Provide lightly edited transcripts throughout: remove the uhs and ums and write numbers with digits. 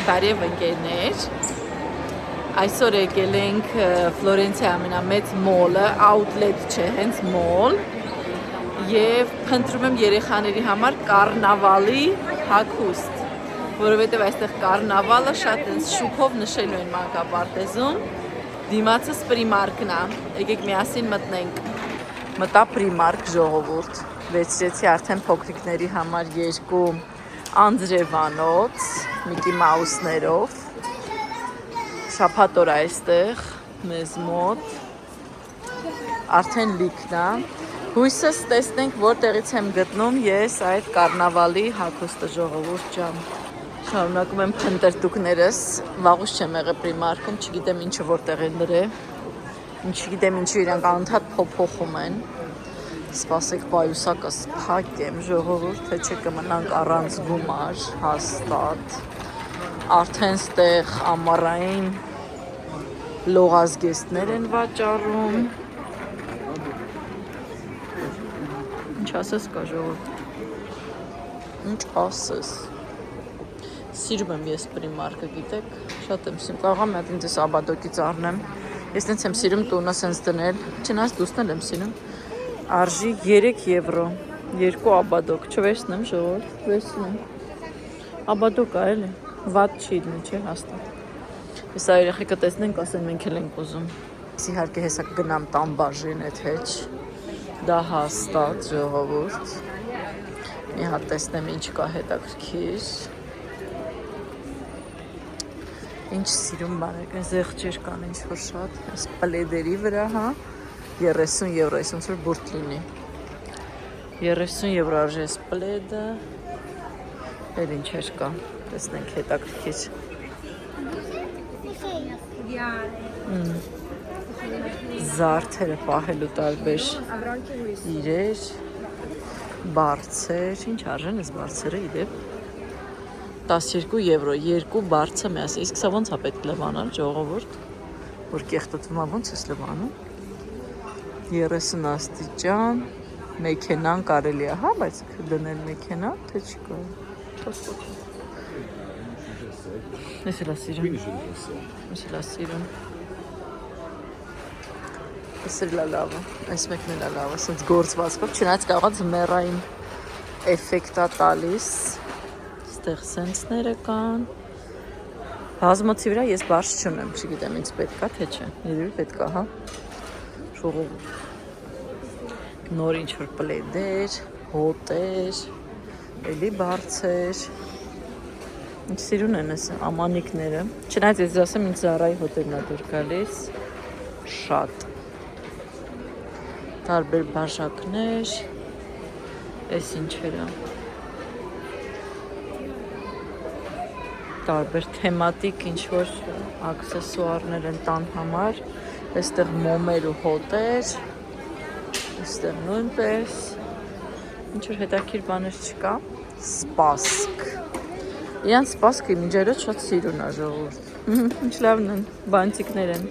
Բարև ընկերներ, այսօր եկել ենք Ֆլորենցիայի ամենամեծ մոլը, outlet չէ, հենց մոլ, և փնտրում եմ երեխաների համար կարնավալի հագուստ, որովհետև այստեղ կարնավալը շատ շուքով նշելու են մանկապարտեզում, դիմացս Primark-ն է, եկեք միասին մտնենք, մտա Primark ժողովուրդ, վերցրեցի արդեն փոքրիկների համար երկու անձրևանոց, Միկի Մաուսներով, շաբաթ օր այստեղ մեզ մոտ, արդեն լիքն է, հույսս տեսնենք որտեղից եմ գտնում ես այդ կարնավալի հագուստը ժողովուրդ ջան, շարունակում եմ փնտրտուքներս, վաղուց չեմ եղել Primark-ում, չգիտեմ ինչը որտեղ են դրել, չգիտեմ ինչու իրանք անընդհատ փոփոխում են, սպասեք պայուսակս փակեմ ժողովուրդ, թե չէ կմնանք առանց գումար, հաստատ, արդեն ստեղ ամառային լողազգեստներ են վաճառում, ինչ ասես կա ժողովուրդ, ինչ ասես, սիրում եմ ես Primark-ը գիտեք, շատ եմ սիրում, կարող եմ այդ ինձ աբադոկից առնեմ, ես նենց եմ սիրում տունս հենց դնել, չնայած դուսնել եմ սիրում, արժի 3 եվրո, 2 աբադոկ, չվերցնեմ ժողովուրդ, վերցնեմ, աբադոկ է էլի, վատ չի իդնի չէ հաստատ, ես այ երեխեքը տեսնենք ասեն մենք էլ ենք ուզում, իհարկե հեսա կգնամ տամ բաժին էդ հեչ, դա հաստատ ժողովուրդ, մի հատ տեսնեմ ինչ կա հետաքրքիր, ինչ սիրում բաներ, զեղչեր կան ինչ որ շատ, այս պլեդերի վրա հա, 30 եվրո, ես ոնց որ բուրդ լինի, 30 եվրո արժի այս պլեդը, էլ ինչեր կա, տեսնենք հետաքրքիր, զարդերը պահելու տարբեր իրեր, բարձեր, ինչ արժեն այս բարձերը իդեպ, 12 եվրո, 2 բարձը միասին, իսկ սա ոնց է պետք լվանալ ժողովուրդ, որ կեղտոտվում է ոնց ես լվանում, 30 աստիճան, մեքենան կարելի է, հա, բայց դնել մեքենա, թե չի կարելի, ես էլ ասիրում, ես էլ լավը, այս մեկն էլ լավը, սենց գործվածքով, չնայած կարող է ձմեռային էֆեկտ է տալիս, ստեղ սենցները կան, բազմոցի վրա ես բարս չունեմ, չգիտեմ ինձ պետք է, թե չէ, երևի պետք է, հա, ժողովուրդ, նոր ինչ-որ պլեդեր, հոտեր, էլի բարձեր, ինչ սիրուն են ես ամանիկները, չնայած ես ասեմ ինձ Զարայի հոտերն է դուր գալիս, շատ, տարբեր բաժակներ, ես ինչեր է, տարբեր թեմատիկ ինչ-որ աքսեսուարներ են տան համար, այստեղ մոմեր ու հոտեր, այստեղ նույնպես, ինչ-որ հետաքրքիր բաներ չկա, սպասք, իրան սպասքը մինչերոց շատ սիրուն է ժողովուրդ, ինչ լավն են, բանտիկներ են,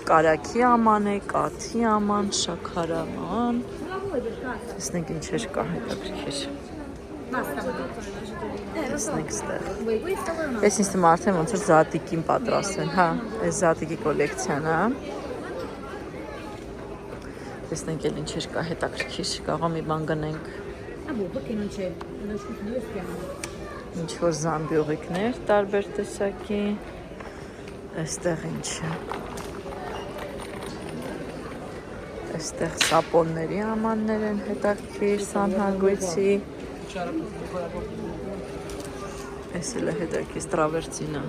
կարագի աման է, կաթի աման, շաքարաման, տեսնենք ինչեր կա հետաքրքիր, տեսնենք ստեղ, ես ինձ թվում արդեն ոնց որ զատիկին պատրաստվեն, հա, այս զատիկի կոլեկցիան, հա, տեսնենք էլ ինչեր կա հետաքրքիր, կարող մի բան գնենք, ինչ որ զամբյուղիկներ, տարբեր տեսակի, այստեղ ինչ է, այստեղ սապոնների ամաններ են հետաքրքիր, սանհանգույցի, այս էլ է հետաքրքիր, ստրավերցինը,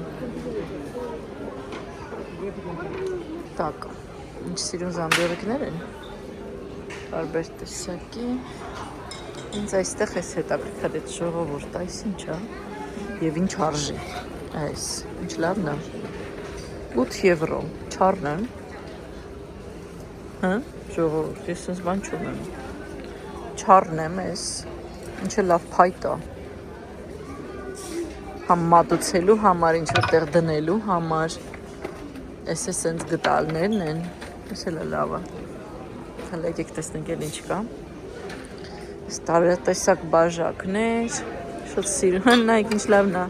տակ, ինչ սիրուն զամբյուղիկներ են, տարբեր տեսակի, ինձ այստեղ ես հետաքրքրել այդ ժողովուրդ, այս ինչ է, և ինչ արժի, այս, ինչ լավն է, 8 եվրո, չարն են, հը, ժողովուրդ, ես ինձ բան չունեմ, չարն եմ ես, ինչ է լավ փայտ է, համ մատուցելու համար, ինչ որ տեղ դնելու համար, ես է սենց գտալներն են, ես էլ է լավը, հələ եկեք տեսնենք էլ ինչ կա, տարբեր տեսակ բաժակներ, շատ սիրում են, նայեք ինչ լավն է,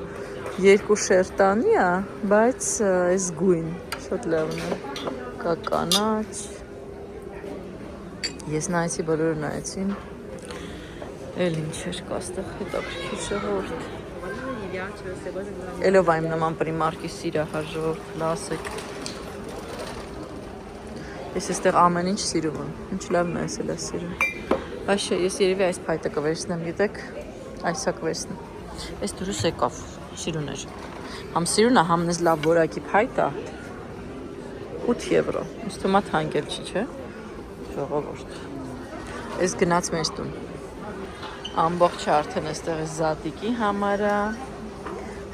Երկու շերտանի է, բայց այս գույն շատ լավն է։ Կա կանաչ։ Ես նայեցի, բոլորը նայեցին։ Էլ ինչ էր կա ստեղ հետաքրքիր ժողովուրդ։ Էլով այմ նման պրիմարկի սիրահար ժողովուրդ, լասեք։ Ես այստեղ ամեն ինչ սիրում եմ, ինչ լավն է ես էլ ես սիրում։ Բայց չէ, ես երևի այս փայտը կվերցնեմ, գիտեք, այսա կվերցնեմ։ Այս դուրս եկավ, սիրուն էր։ Համ սիրուն է, համ նեզ լավ որակի փայտ է։ 8 եվրո, ինձ թվում է թանկել չի, չէ։ Ժողովուրդ։ Ես գնաց մեր տուն։ Ամբողջը արդեն այստեղ է զատիկի համարը։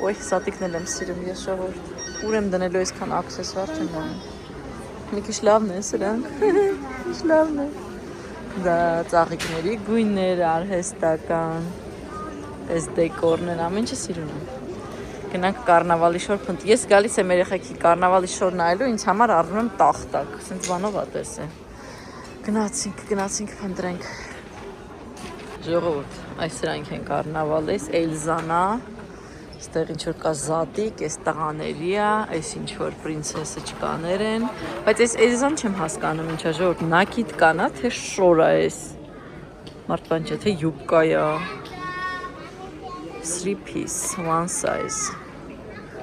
Ոյ, զատիկն էլ եմ սիրում ես ժողովուրդ։ Ուր եմ դնելու այսքան աքսեսուար չեմ անում։ Մի քիչ լավն է սրանք։ Ինչ լավն է։ Դա ծաղիկների գույններ, արհեստական։ Այս դեկորներ, ամեն ինչը սիրում եմ։ Գնանք կարնավալի շոր փնտ։ Ես գալիս եմ երեխեքի կարնավալի շոր նայելու, ինձ համար առնում եմ տախտակ, ասենց բանով ա տեսե։ Գնացինք փնտրենք։ Ժողովուրդ, այս սրանք են կարնավալից, Էլզանա, այստեղ ինչ-որ կա զատիկ, այս տղաների է, այս ինչ-որ պրինցեսը չկաներ են, բայց այս Էլզան չեմ հասկանում ինչա ժողովուրդ, նակիտ կանա, թե շոր է այս, մարդվան չէ, թե յուբկա է, 3 piece, one size,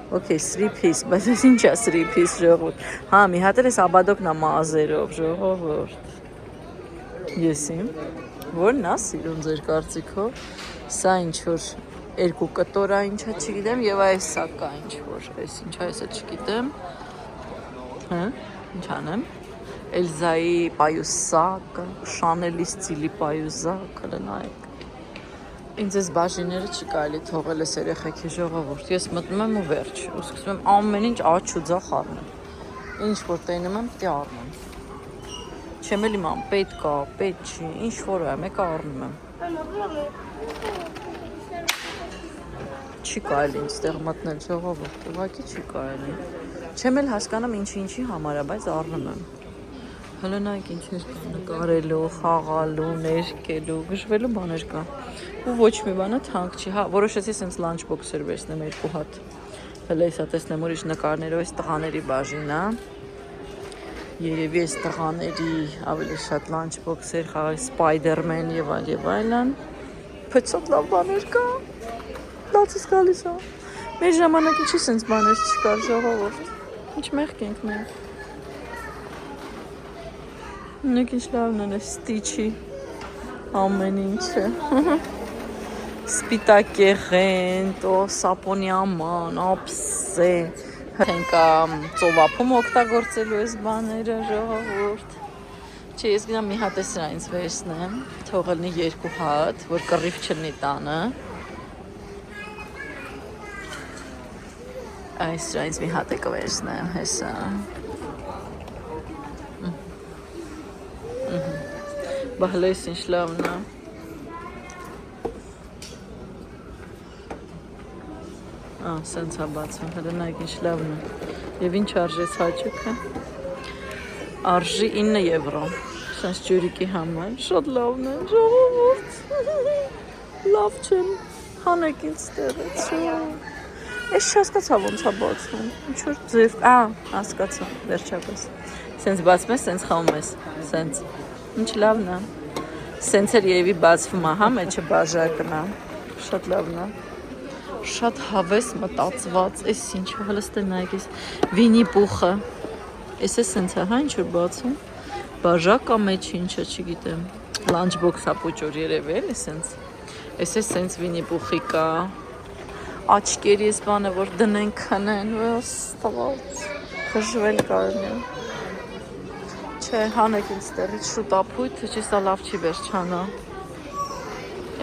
okay, 3 piece, բայց այս ինչ է 3 piece ժողովուրդ, հա, մի հատ էլ այս աբադոկն է մազերով ժողովուրդ, եսիմ, որն է սիրուն ձեր կարծիքով, սա ինչ-որ երկու կտորա ինչա չգիտեմ և այս սակա ինչ-որ, այս ինչա այսը չգիտեմ, ինչ անեմ, Էլզայի պայուսակը, Շանելի ստիլի պայուսակը լնայեք, ինձ ես բաժիները չի կարելի թողել ես երեխեքի ժողովուրդ, ես մտնում եմ ու վերջ, ու սկսում եմ ամեն ինչ աչ ու ձախ առնել, ինչ որ տենում եմ, պտի առնում, չեմ էլ իմամ, պետք կա, պետք չի, ինչ որ է, մեկը առնում եմ, չի կարելի ինձ տեղ մտնել ժողովուրդ, ուղղակի չի կարելի, չեմ էլ հասկանում ինչի համար է, բայց առնում եմ, հələ նայք ինչեր կա, նկարելու, խաղալու, ներկելու, գժվելու բաներ կա, ու ոչ մի բանը թանկ չի, հա, որոշեցի սենց լանչ բոքսեր վերցնեմ 2 հատ, հələ եսա տեսնեմ ուրիշ նկարներով այս տղաների բաժին է, երևի այս տղաների ավելի շատ լանչ բոքսեր, խաղալ Սպայդերմեն և այլն, փեցոտ լավ բաներ կա, լացս գալիս է, մեր ժամանակի չի սենց բաներ չկար ժողովուրդ, ինչ մեղք ենք մենք, նույնք ինչ լավն են այս ստիչի, ամեն ինչը, սպիտակեղենտ, սապոնյաման, ապսե, ենք ծովափում օգտագործելու այս բաները ժողովուրդ, չէ ես գնամ մի հատ է սրանից վերցնեմ, թողել նի 2 հատ, որ կռիվ չլնի տանը, այս սրանից մի հատ է կվերցնեմ, հեսա, բահլը ես ինչ լավն է, սենց հա բացում, հələ նայք ինչ լավն է, և ինչ արժեց հաճուքը, արժի 9 եվրո, սենց ջուրիկի համար, շատ լավն է, ժողովուրդ, լավ չեմ, հանեք ինձ տեղից, ես չհասկացա ոնց է բացում, ինչ-որ ձև, հասկացա, վերջապես, սենց բացում ես, սենց խաղում ես, սենց, ինչ լավն է, սենց էլ երևի բացվում է, հա, մեջը բաժակն է, շատ լավն է, շատ հավես մտածված, ես ինչ-որ հլստե նայք ես, վինի պուխը, ես ես սենց է, հա, ինչ-որ բացում, բաժակ է մեջ ինչը չգիտեմ, լանչ բոքս է պուճոր երևի էլ սենց, ես ես սենց վինի պուխի կա, աչկերի ես բանը, որ դնեն քնեն, ստված, խժվել կարն է, չէ, հանեք ինձ տեղից շուտ ապույթ, չի սա լավ չի վերջանա,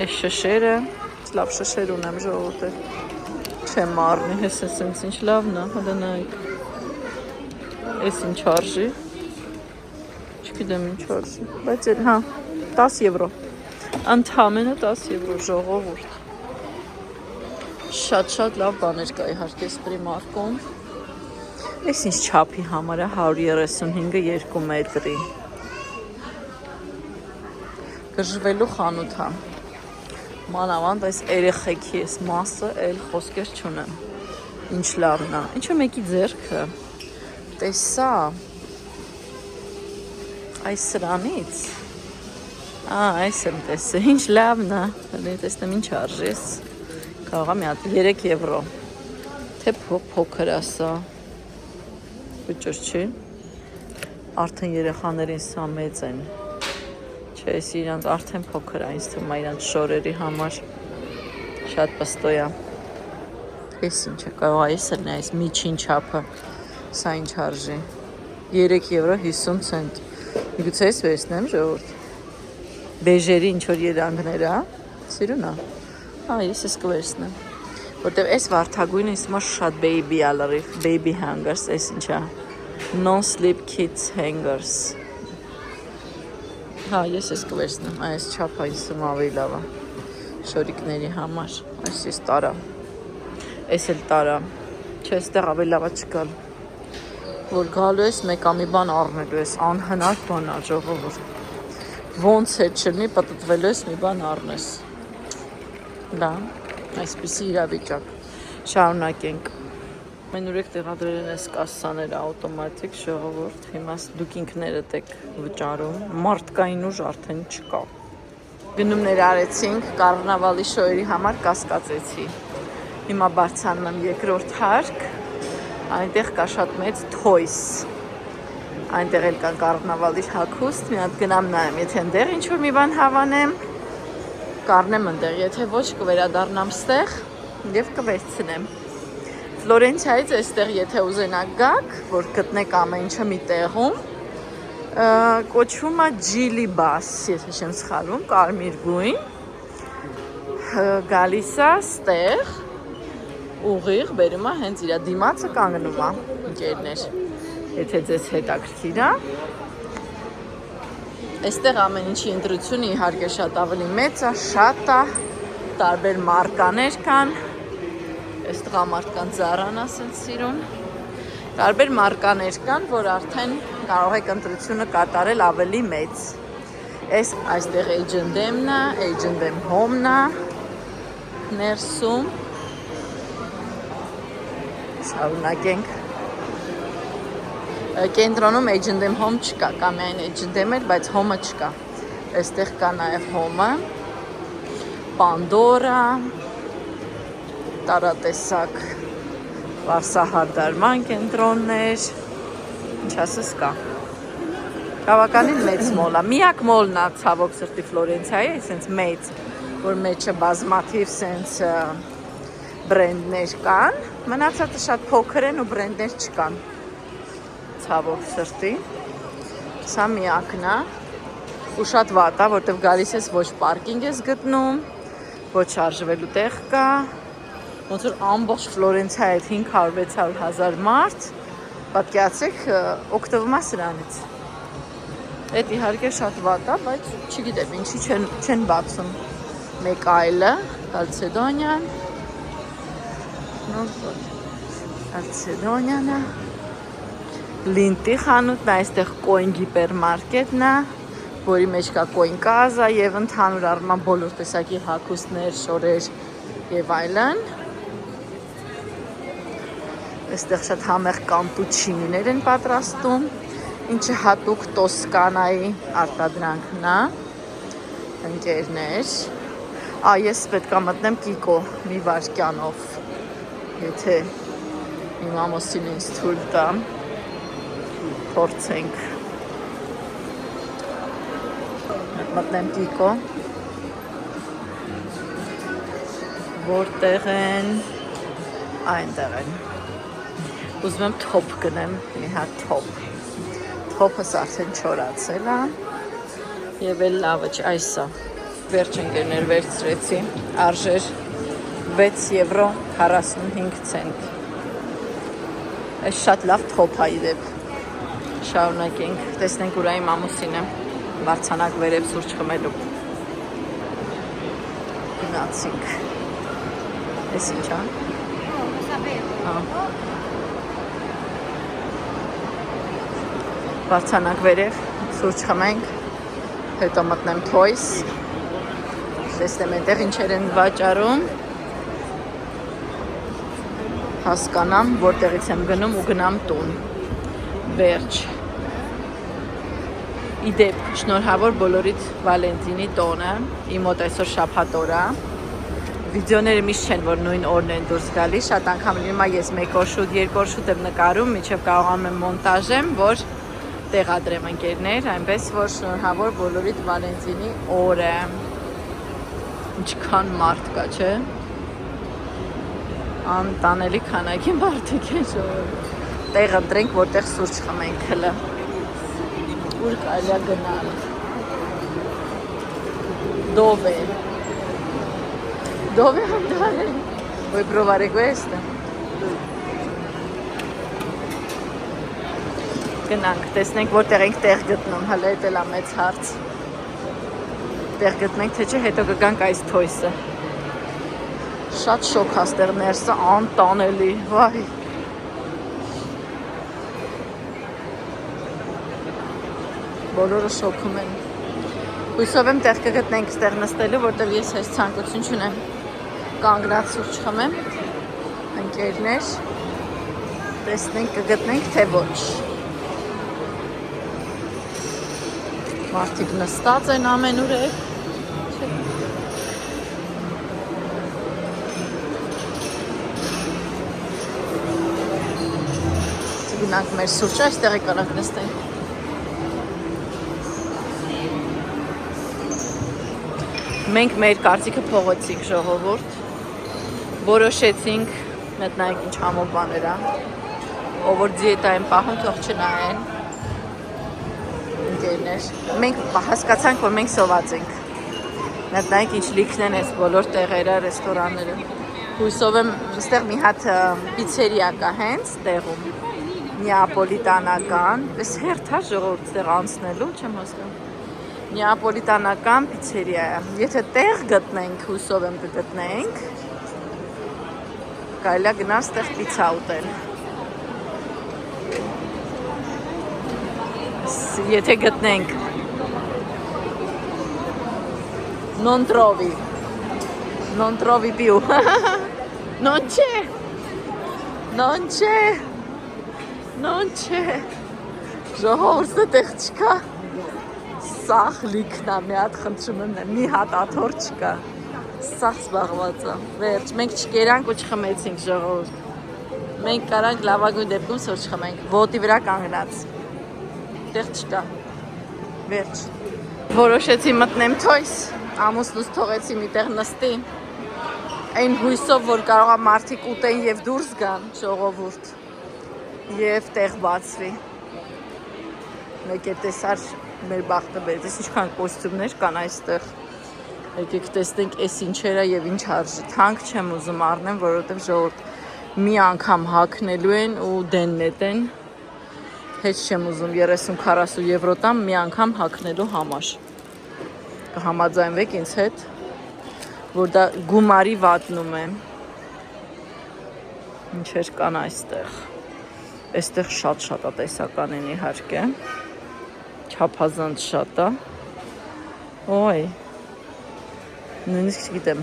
այս շշերը, լավ շշեր ունեմ ժողովուրդ է, չեմ առնի, հես ես ինձ ինչ լավն է, հələ նայք, ես ինչ արժի, չգիտեմ ինչ արժի, բայց էլ, հա, 10 եվրո, ընդամենը 10 եվրո ժողովուրդ, շատ լավ բաներ կա իհարկե Primark-ում, ես ինչ չափի համար է 135-ը 2 մետրի, գժվելու խանութ է, մանավանդ այս երեխեքի ես մասը էլ խոսքեր չունեմ, Ինչ լավն է։ Ինչու մեկի ձեռքը։ Տեսա։ Այս սրանից։ Այս եմ տեսել, ինչ լավն է։ Հələ տեսնեմ ինչ արժես։ Կարող է մի հատ 3 եվրո։ Թե փոքր է սա։ Վճռ չի։ Արդեն երեխաներին սա մեծ են։ Չէ, ես իրանց արդեն փոքր է, ինձ թվում է իրանց շորերի համար։ Շատ պստո է։ Էս ինչ է, կարող է այս էլ այս միջին չափը։ Սա ինչ արժի։ 3 եվրո 50 ցենտ։ Միգուցե ես վերցնեմ ժողովուրդ։ Բեժերի ինչ որ երանգներ է, սիրուն է։ Ես կվերցնեմ։ Որտեվ այս վարդագույնը ինձ թվում է շատ baby է լրիվ, baby hangers, այս ինչ է։ Non-slip kids hangers։ Ես կվերցնեմ, այս չափը ինձ թվում է ավելի լավ է։ Շորիկների համար, այս տարա։ Այս էլ տարա։ Չէ, այստեղ ավելի լավ է չկալ։ Որ գալու ես մեկա մի բան առնելու ես, անհնար բան է ժողովուրդ։ Ոնց է չլինի պտտվելու ես մի բան առնես։ Դա, այսպիսի իրավիճակ։ Շարունակենք։ Մենուրեք տեղադրել են այս կասսաները ավտոմատիկ ժողովուրդ։ Հիմա դուք ինքներդ եք վճարում։ Մարդկային ուժ արդեն չկա։ Գնումներ արեցինք, կառնավալի շոյերի համար կասկածեցի։ Հիմա բարձանում եմ երկրորդ հարկ։ Այնտեղ կա շատ մեծ toys։ Այնտեղ էլ կան կառնավալի հագուստ, մի հատ գնամ նայեմ, եթե այնտեղ ինչ-որ մի բան հավանեմ, կառնեմ այնտեղ, եթե ոչ կվերադառնամ ստեղ և կվերցնեմ։ Ֆլորենցիայից այստեղ եթե ուզենաք գաք, որ գտնեք ամեն ինչը մի տեղում, կոչվում է Ջիլի բաս, եթե չեմ սխալվում, կարմիր գույն, գալիս է ստեղ, ուղիղ բերում է հենց իր դիմացը կանգնում է, ընկերներ։ Եթե ձեզ հետաքրքիր է, այստեղ ամեն ինչի ընտրությունը իհարկե շատ ավելի մեծ է, շատ է, տարբեր մարկաներ կան, այս տղամարդկանց Զարան ասենց սիրուն, տարբեր մարկաներ կան, որ արդեն կարող եք ընտրությունը կատարել ավելի մեծ։ Այստեղ H&M-ն է, H&M Home-ն է, ներսում, շարունակենք։ Կենտրոնում H&M Home չկա, կա միայն H&M էր, բայց Home-ը չկա։ Այստեղ կա նաև Home-ը, Pandora, տարատեսակ վարսահարդարման կենտրոններ, ինչ ասես կա։ Բավականին մեծ մոլ է, միակ մոլն է ցավոք սրտի Ֆլորենցիայի, այսինքն մեծ, որ մեջը բազմաթիվ սենց բրենդներ կան, մնացածը շատ փոքր են ու բրենդներ չկան։ Ցավոք սրտի, սա միակն է ու շատ վատ է, որտև գալիս ես ոչ պարկինգ ես գտնում, ոչ արժվելու տեղ կա, ոնց որ ամբողջ Ֆլորենցիայի 500-600 հազար մարդ, պատկերացրեք, օգտվում է սրանից։ Այդ իհարկե շատ վատ է, բայց չգիտեմ ինչի չեն բացում։ Մեկ այլը, Կալցեդոնիան, Կալցեդոնիան է, Լինտի խանութն է, այստեղ Կոին հիպերմարկետն է, որի մեջ կա Կոին կազա և ընդհանուր առմամբ բոլոր տեսակի հագուստներ, շորեր և այլն։ Այստեղ շատ համեղ կամպուչինիներ են պատրաստում, ինչը հատուկ Տոսկանայի արտադրանքն է, ընկերներ։ Ես պետք է մտնեմ Կիկո մի վայրկյանով, եթե իմ ամուսինը ինձ թույլ տա, փորձենք։ Մտնեմ Կիկո, որտեղ են, այնտեղ են։ Ուզում եմ թոփ գնեմ, մի հատ թոփ։ Թոփս արդեն չորացել է և էլ լավը չէ, այս է։ Վերջ ընկերներ վերցրեցի, արժեր 6 եվրո 45 ցենտ։ Այս շատ լավ թոփ է իդեպ։ Շարունակենք, տեսնենք ուր է իմ ամուսինը, բարձանակ վերև սուրճ խմելու։ Գնացինք։ Այս ինչ է։ Բարձանակ վերև, սուրճ խմենք, հետո մտնեմ Toys, տեսնեմ այնտեղ ինչեր են վաճառում։ հասկանամ, որտեղից եմ գնում ու գնամ տուն։ Վերջ։ Իդեպ, շնորհավոր բոլորիդ Վալենտինի տոնը, իմ մոտ այսօր շաբաթ օր է։ Վիդեոները միշտ չեն, որ նույն օրն են դուրս գալի, շատ անգամ լինում է ես 1 օր շուտ, 2 օր շուտ եմ նկարում, մինչև կարողանում եմ մոնտաժեմ, որ տեղադրեմ ընկերներ, այնպես որ շնորհավոր բոլորիդ Վալենտինի օրը։ Ինչքան մարդ կա, չէ։ Անտանելի քանակի մարդիկ են ժողովուրդ։ Տեղ ընտրենք, որտեղ սուրճ խմենք հլը։ Ուր կարելի է գնալ։ Dove andare? Vuoi provare questa? Գնանք, տեսնենք որտեղ ենք տեղ գտնում, հələ էլ է մեծ հարց։ Տեղ գտնենք, թե չէ, հետո կգանք այս թոյսը։ Շատ շոկ հաստեղ ներսը անտանելի, վայ։ Բոլորը շոքում են։ Հույսով եմ տեղ կգտնենք ստեղ նստելու, որտեղ ես այս ցանկություն չունեմ։ Կանգնած սուրճ խմեմ, ընկերներ, տեսնենք կգտնենք, թե ոչ։ Մարդիկ նստած են ամենուրեք։ Գնանք մեր սուրճը, այստեղ եկանք նստենք։ Մենք մեր կարծիքը փողոցինք ժողովուրդ, որոշեցինք մետնայինք ինչ համով բաներ է, ով որ դիետա են պահում, թող չնայեն, ընկերներ, մենք հասկացանք, որ մենք սոված ենք, մետնայինք ինչ լիքն են ես բոլոր տեղերը, ռեստորանները, հույսով եմ, ստեղ մի հատ պիցերիա կա հենց տեղում, նեապոլիտանական, ես հերթ հա ժողովուրդ ստեղ անցնելու, չեմ հասկանում, նեապոլիտանական պիցերիա է, եթե տեղ գտնենք, հույսով եմ կգտնենք, կարելի է գնալ ստեղ պիցա ուտել։ Եթե գտնենք non trovi più non c'è ժողովուրդը տեղ չկա սաղ լիքն է, մի հատ խնդրում եմ, մի հատ աթոռ չկա, սաղ զբաղված է, վերջ, մենք չկերանք ու չխմեցինք ժողովուրդ, մենք կարանք լավագույն դեպքում սուրճ չխմենք, ոտի վրա կանգնած, տեղ չկա, վերջ, որոշեցի մտնեմ թոյս, ամուսնուս թողեցի մի տեղ նստի, այն հույսով, որ կարող է մարդիկ ուտեն և դուրս գան ժողովուրդ, և տեղ բացվի, մեկ է տեսար մեր բախտը բերեց, ինչքան կոստյումներ կան այստեղ, եկեք տեսնենք այս ինչերը և ինչ արժի, թանկ չեմ ուզում առնեմ, որովհետև ժողովուրդ մի անգամ հագնելու են ու դեննետ են, հեչ չեմ ուզում 30-40 եվրո տամ մի անգամ հագնելու համար, կհամաձայնվեք ինձ հետ, որ դա գումարի վատնում է, ինչեր կան այստեղ, այստեղ շատ տեսական են իհարկե, չափազանց շատ է, ոյ, նույնիսկ չգիտեմ,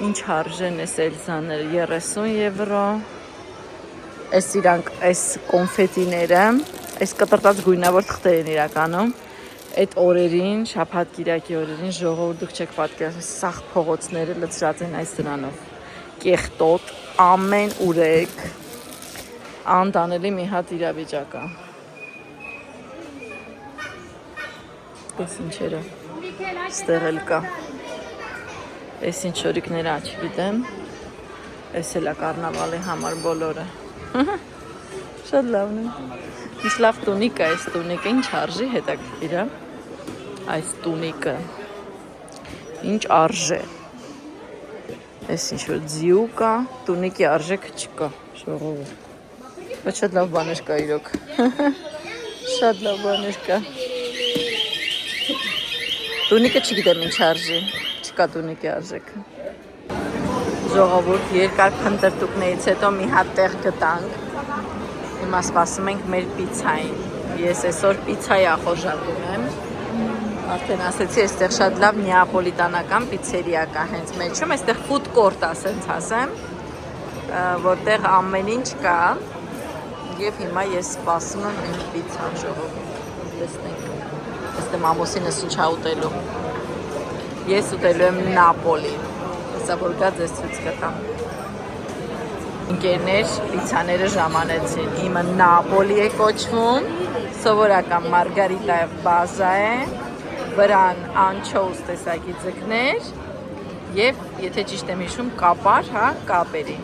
ինչ արժեն ես էլզաները, 30 եվրո, այս իրանք, այս կոնֆետիները, այս կտրտած գույնավոր թղթեր են իրականում, այդ օրերին, շաբաթ կիրակի օրերին, ժողովուրդ դուք չեք պատկերացնում, սաղ փողոցները լցրած են այս դրանով, կեղտոտ, ամեն ուրեք, անտանելի մի հատ իրավիճակ է։ Այս ինչերը, ստեղ էլ կա, այս ինչ շորիկները չգիտեմ, այս էլ է կարնավալի համար բոլորը, շատ լավն է, ինչ լավ տունիկը, այս տունիկը, ինչ արժի հետաքրքիր է, այս տունիկը, ինչ արժե, այս ինչ որ ձիու կա, տունիկի արժեքը չկա, ժողովուրդ, բայց շատ լավ բաներ կա իրոք, շատ լավ բաներ կա, տունիկը չգիտեմ ինչ արժի, չկա տունիկի արժեքը, ժողովուրդ երկար փնտրտուքներից հետո մի հատ տեղ գտանք, հիմա սպասում ենք մեր պիցային, ես այսօր պիցայի ախորժակում եմ, արդեն ասեցի, այստեղ շատ լավ նեապոլիտանական պիցերիա կա հենց մեջում, այստեղ food court ասենց ասեմ, որտեղ ամեն ինչ կա եւ հիմա ես սպասում եմ իմ պիցան ժողովուրդ։ Տեսնենք։ Այստեղ ամուսինս ինչ ա ուտելու։ Ես ուտելու եմ Նապոլի։ Հեսա որ գա ձեզ ցույց կտամ։ Ընկերներ, պիցաները ժամանեցին։ Իմը Նապոլի է կոչվում, սովորական մարգարիտա բազա է, վրան անչոուս տեսակի ձկներ եւ եթե ճիշտ եմ հիշում կապար, հա, կապերի։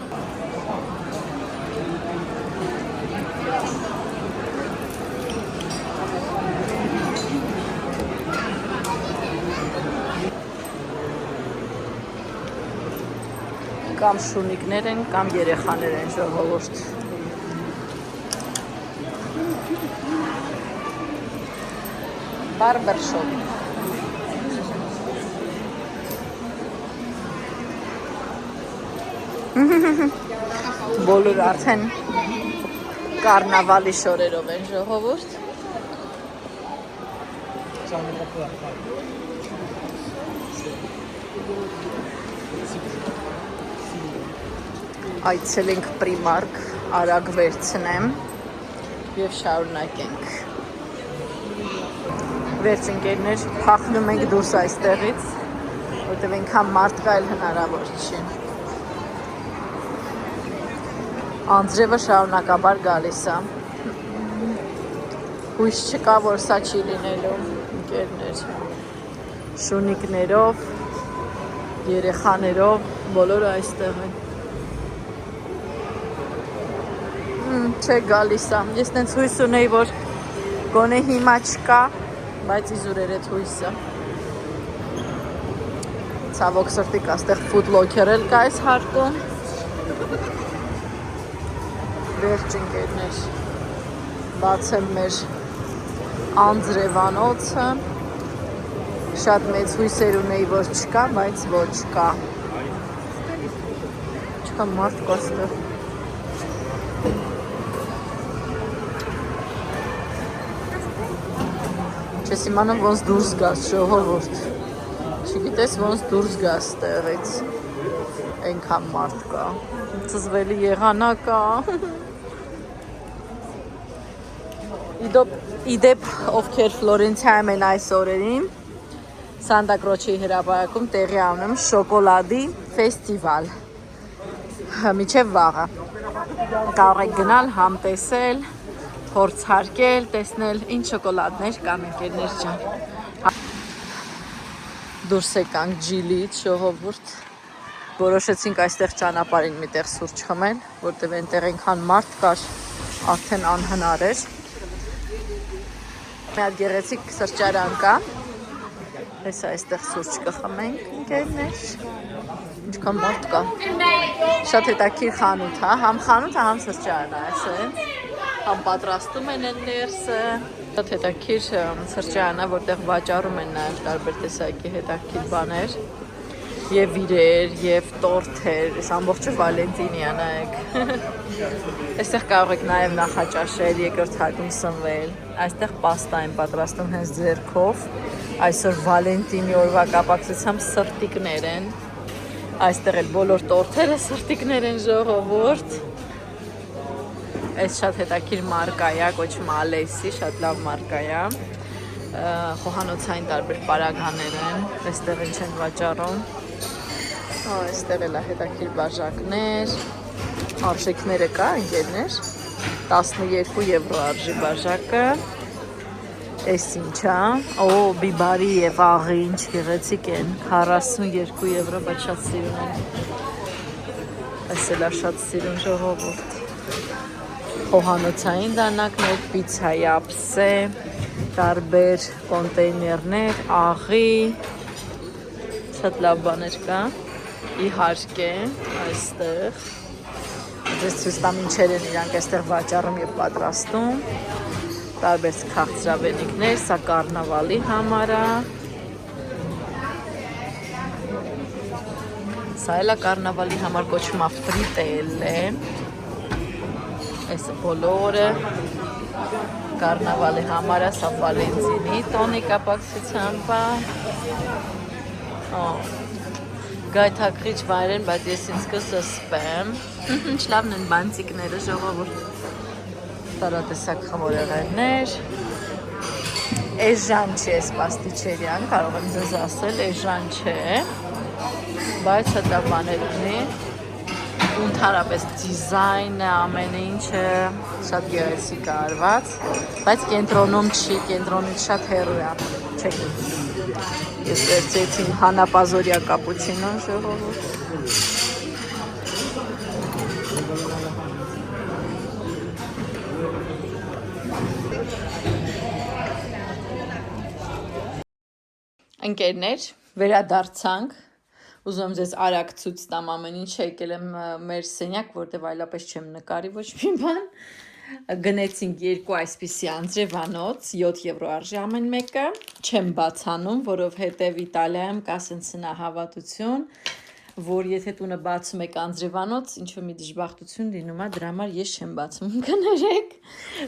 Կամ շունիկներ են, կամ երեխաներ են ժողովուրդ։ Բարբերշոպ։ Բոլոր արդեն կարնավալի շորերով են ժողովուրդ։ Այցելենք Primark, արագ վերցնեմ եւ շարունակենք։ Վերջ ընկերներ, փախնում ենք դուրս այստեղից, որտեղ այնքան մարդ կա, էլ հնարավոր չի։ Անձրևը շարունակաբար գալիս է։ Հույս չկա, որ սա չի լինելու, ընկերներ։ Շունիկներով, երեխաներով, բոլորը այստեղ են։ Չէ գալիս է։ Ես տենց հույս ունեի, որ գոնե հիմա չկա, բայց իզուր էր այդ հույսը։ Ցավոք սրտի կա, այստեղ Food Locker էլ կա այս հարկում։ Վերջ ընկերներ, բացեմ մեր անձրևանոցը։ Շատ մեծ հույսեր ունեի, որ չկա, բայց ոչ կա։ Չկա մարդ կա այստեղ։ Չես իմանում ոնց դուրս գաս ժողովուրդ։ Չգիտես ոնց դուրս գաս տեղից։ Այնքան մարդ կա։ Ծզվելի եղանակ կա։ Իդեպ ովքեր Ֆլորենցիայում են այս օրերին, Սանտա Կրոչի հրապարակում տեղի ունեմ շոկոլադի ֆեստիվալ։ Մինչև վաղը։ Կարող եք գնալ, համ տեսել, փորձ հարկել, տեսնել ինչ շոկոլադներ կան ընկերներ ջան։ Դուրս եկանք Ջիլից ժողովուրդ։ Որոշեցինք այստեղ ճանապարհին միտեղ սուրճ խմել, որտեղ այնտեղ այնքան մարդ կար, արդեն անհնար էր։ Մի հատ գեղեցիկ սրճարան կա։ Հեսա այստեղ սուրճ կխմենք ընկերներ։ Ինչքան մարդ կա։ Շատ հետաքրքիր խանութ է, համ խանութը, համ սրճարան է, այսպես։ Համ պատրաստում են ներսը։ Շատ հետաքրքիր սրճարան է, որտեղ վաճառում են նաև տարբեր տեսակի հետաքրքիր բաներ։ Եվ իրեր, եւ տորթեր, այս ամբողջը Վալենտինիա նայեք։ Այստեղ կարող եք նաև նախաճաշել, երկրորդ հարկում սնվել։ Այստեղ պաստա են պատրաստում հենց ձեռքով։ Այսօր Վալենտինի օրվա կապակցությամբ սրտիկներ են։ Այստեղ էլ բոլոր տորթերը սրտիկներ են ժողովուրդ։ Այս շատ հետաքրքիր մարկա է, կոչվում Ալեսի, շատ լավ մարկա է։ Խոհանոցային տարբեր պարագաներ են, այստեղ ինչ են վաճառում։ Այստեղ էլ է հետաքրքիր բաժակներ, արժեքները կա ընկերներ, 12 եվրո արժի բաժակը։ Այս ինչ է, բիբարի եւ աղի ինչ գեղեցիկ են, 42 եվրո, բայց շատ սիրուն են։ Այս էլ է շատ սիրուն ժողովուրդ։ Խոհանոցային դանակներ, պիցցայի ափսե, տարբեր կոնտեյներներ, աղի, շատ լավ բաներ կա, իհարկե, այստեղ, ձեզ ցույց տամ ինչեր են իրանք այստեղ վաճառում եւ պատրաստում, տարբեր քաղցրավենիքներ, սա կարնավալի համար է, սա էլ է կարնավալի համար կոչվում է ֆրիտելլե, այս բոլորը կարնավալի համար է, սա Վալենտինի տոնի կապակցությամբ է։ Գայթակղիչ վայրեն, բայց ես ինձ կզսպեմ։ Ինչ լավն են բանտիկները, ժողովուրդ։ Տարատեսակ խմորեղեններ։ Էժան չէ սպաստիչերյան, կարող եմ ձեզ ասել, էժան չէ, բայց հտա բաներ ունի, ընդհանրապես դիզայնը, ամեն ինչը շատ գեղեցիկ արված, բայց կենտրոնում չի, կենտրոնից շատ հեռու է, չեք ես վերցրեցի հանապազորյա կապուչինո ժողովուրդ։ Ընկերներ, վերադարձանք, ուզում եմ ձեզ արագ ցույց տամ ամեն ինչ, եկել եմ մեր սենյակ, որտեղ այլապես չեմ նկարի ոչ մի բան։ Գնեցինք երկու այսպիսի անձրևանոց, 7 եվրո արժի ամեն մեկը, չեմ բացանում, որովհետև Իտալիայում կա սենց հավատություն, որ եթե տունը բացում եք անձրևանոց, ինչ-որ մի դժբախտություն լինում է, դրա համար ես չեմ բացում, կներեք։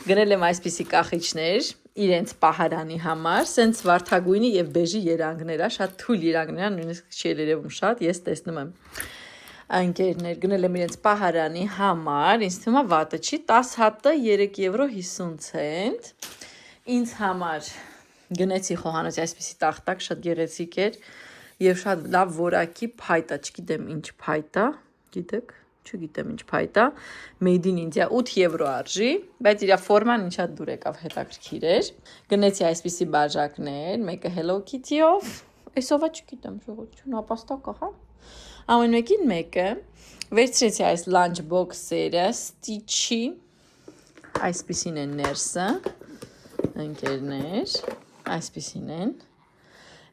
Գնել եմ այսպիսի կախիչներ, իրենց պահարանի համար, սենց վարդագույնի եւ բեժի երանգներ, շատ թույլ երանգներ, նույնիսկ չի երևում շատ, ես տեսնում եմ։ Ընկերներ, գնել եմ իրենց պահարանի համար, ինձ թվում է վատը չի, 10 հատը 3 եվրո 50 ցենտ։ Ինձ համար գնեցի խոհանոցի այսպիսի տախտակ, շատ գեղեցիկ էր եւ շատ լավ որակի փայտա, չգիտեմ ինչ փայտա, գիտեք, չգիտեմ ինչ փայտա, Made in India 8 եվրո արժի, բայց իր ֆորման ինչա դուր եկավ հետաքրքիր էր։ Գնեցի այսպիսի բաժակներ, մեկը Hello Kitty-ով, այսովա չգիտեմ, ժողովուրդ, նապաստակ ահա։ Ամեն մեկին մեկը, վերցրեցի այս lunch box-երը, Stitch-ի, այսպիսին են ներսը, ընկերներ, այսպիսին են։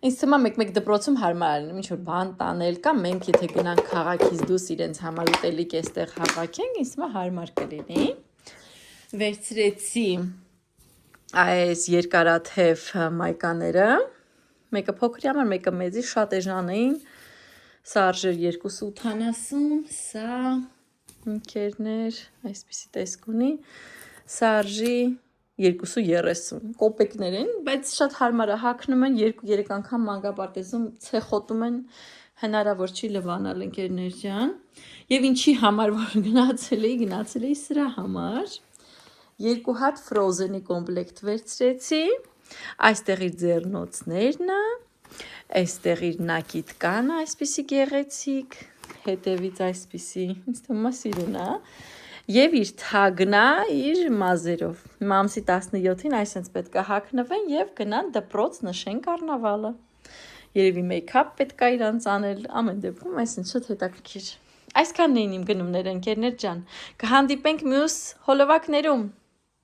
Ինձ թվում է մեկ-մեկ դպրոցում հարմար է, ինչ-որ բան տանել կամ մենք եթե գնանք քաղաքից դուրս իրենց համար ուտելիք էստեղ հավաքենք, ինձ թվում է հարմար կլինի։ Վերցրեցի այս երկարաթև մայկաները, մեկը փոքրի համար, մեկը մեծի, շատ էժան էին, սա արժեր 2.80, սա ընկերներ, այսպիսի տեսք ունի, սա արժի 2.30 կոպեկներ են, բայց շատ հարմար է, հագնում են 2-3 անգամ մանկապարտեզում ցեխոտում են, հնարավոր չի լվանալ ընկերներ ջան։ Եվ ինչի համար որ գնացել էի սրա համար։ 2 հատ Frozen-ի կոմպլեկտ վերցրեցի, այստեղ իր ձեռնոցներն է, այստեղ իր նակիտկանը, այսպիսի գեղեցիկ, հետևից այսպիսի, ինձ թվում է սիրուն է։ Եվ իր թագնա իր մազերով, մամսի 17-ին այսենց պետք է հագնվեն և գնան դպրոց նշեն կարնավալը։ Երևի մեյքափ պետք է իրանց անել, ամեն դեպքում այսինչ շատ հետաքրքիր։ Այսքանն էին իմ գնումները ընկերներ ջան, կհանդիպենք մյուս հոլովակներում։